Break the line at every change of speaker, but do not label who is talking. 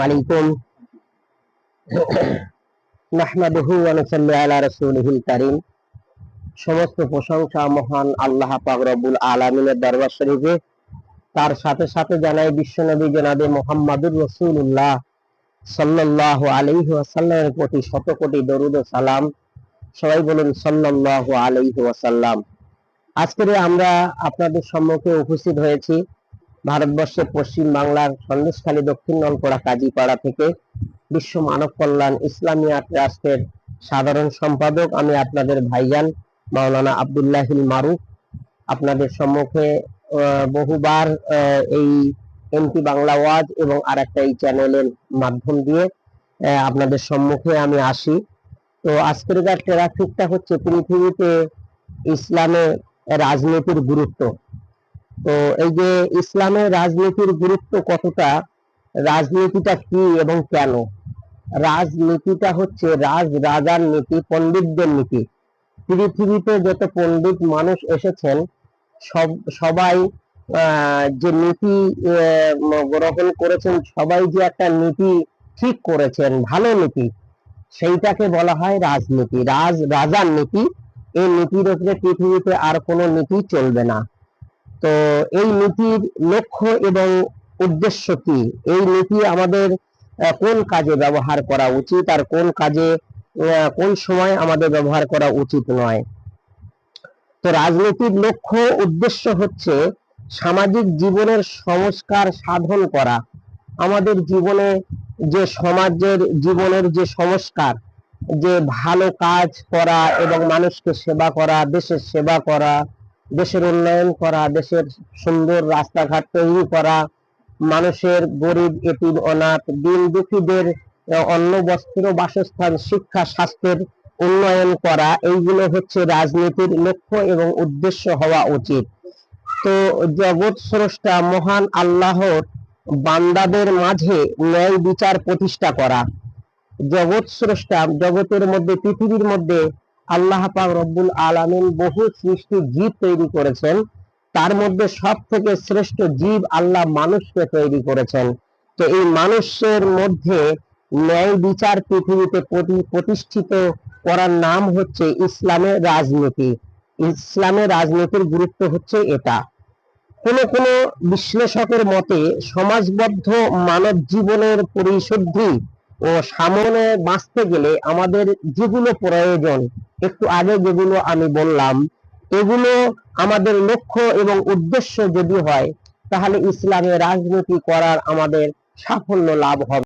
আলাইকুম। নাহমাদুহু ওয়া নুসাল্লি আলা রাসূলিহিল কারীম। সমস্ত প্রশংসা মহান আল্লাহ পাক রব্বুল আলামিনের দরবার শরীফে, তার সাথে সাথে জানাই বিশ্বনবী জনাবে মুহাম্মাদুর রাসূলুল্লাহ সাল্লাল্লাহু আলাইহি ওয়াসাল্লামের প্রতি শত কোটি দরুদ ও সালাম। সবাই বলুন সাল্লাল্লাহু আলাইহি ওয়াসাল্লাম। আজকে আমরা আপনাদের সম্মুখে উপস্থিত হয়েছি ভারতবর্ষের পশ্চিম বাংলার সন্দেশখালী দক্ষিণ নলপড়া কাজীপাড়া থেকে। বিশ্ব মানব কল্যাণ ইসলামিয়া ট্রাস্টের সাধারণ সম্পাদক আমি আপনাদের ভাইজান মাওলানা আব্দুল্লাহিল মারুফ আপনাদের সম্মুখে বহুবার এই এমপি বাংলা ওয়াজ এবং আর একটা এই চ্যানেলের মাধ্যম দিয়ে আপনাদের সম্মুখে আমি আসি। তো আজকের ট্রাফিকটা হচ্ছে পৃথিবীতে ইসলামে রাজনীতির গুরুত্ব। তো এই যে ইসলামের রাজনীতির গুরুত্ব কতটা, রাজনীতিটা কি এবং কেন? রাজনীতিটা হচ্ছে রাজার নীতি, পণ্ডিতদের নীতি। পৃথিবীতে যত পণ্ডিত মানুষ এসেছেন সবাই যে নীতি গ্রহণ করেছেন, সবাই যে একটা নীতি ঠিক করেছেন, ভালো নীতি, সেইটাকে বলা হয় রাজনীতি, রাজার নীতি। এই নীতির উপরে পৃথিবীতে আর কোনো নীতি চলবে না। তো এই নীতির লক্ষ্য এবং উদ্দেশ্য কি, এই নীতি আমাদের কোন কাজে ব্যবহার করা উচিত আর কোন কাজে কোন সময় আমাদের ব্যবহার করা উচিত নয়। তো রাজনীতির লক্ষ্য উদ্দেশ্য হচ্ছে সামাজিক জীবনের সংস্কার সাধন করা। আমাদের জীবনে যে সমাজের জীবনের যে সংস্কার, যে ভালো কাজ করা এবং মানুষকে সেবা করা, দেশের সেবা করা, দেশের উন্নয়ন করা, দেশের সুন্দর রাস্তাঘাট তৈরি করা, মানুষের গরিব এতিম অনাথ দিন দুঃখীদের অন্ন বস্ত্র বাসস্থান শিক্ষা স্বাস্থ্যের উন্নয়ন করা, এইগুলো হচ্ছে রাজনীতির লক্ষ্য এবং উদ্দেশ্য হওয়া উচিত। তো জগৎ স্রষ্টা মহান আল্লাহর বান্দাদের মাঝে ন্যায় বিচার প্রতিষ্ঠা করা। জগৎ স্রষ্টা জগতের মধ্যে, পৃথিবীর মধ্যে আল্লাহ পাক রব্বুল আলামিন বহু সৃষ্টি জীব তৈরি করেছেন। তার মধ্যে সব থেকে শ্রেষ্ঠ জীব আল্লাহ মানুষকে তৈরি করেছেন। তো এই মানুষের মধ্যে ন্যায় বিচার পৃথিবীতে প্রতিষ্ঠিত করার নাম হচ্ছে ইসলামের রাজনীতি। ইসলামের রাজনীতির গুরুত্ব হচ্ছে এটা। কোন কোন বিশ্লেষকের মতে সমাজবদ্ধ মানব জীবনের পরিশুদ্ধি ও সামনে বাঁচতে গেলে আমাদের যেগুলো প্রয়োজন, একটু আগে যেগুলো আমি বললাম, এগুলো আমাদের লক্ষ্য এবং উদ্দেশ্য যদি হয়, তাহলে ইসলামের রাজনীতি করার আমাদের সাফল্য লাভ হবে।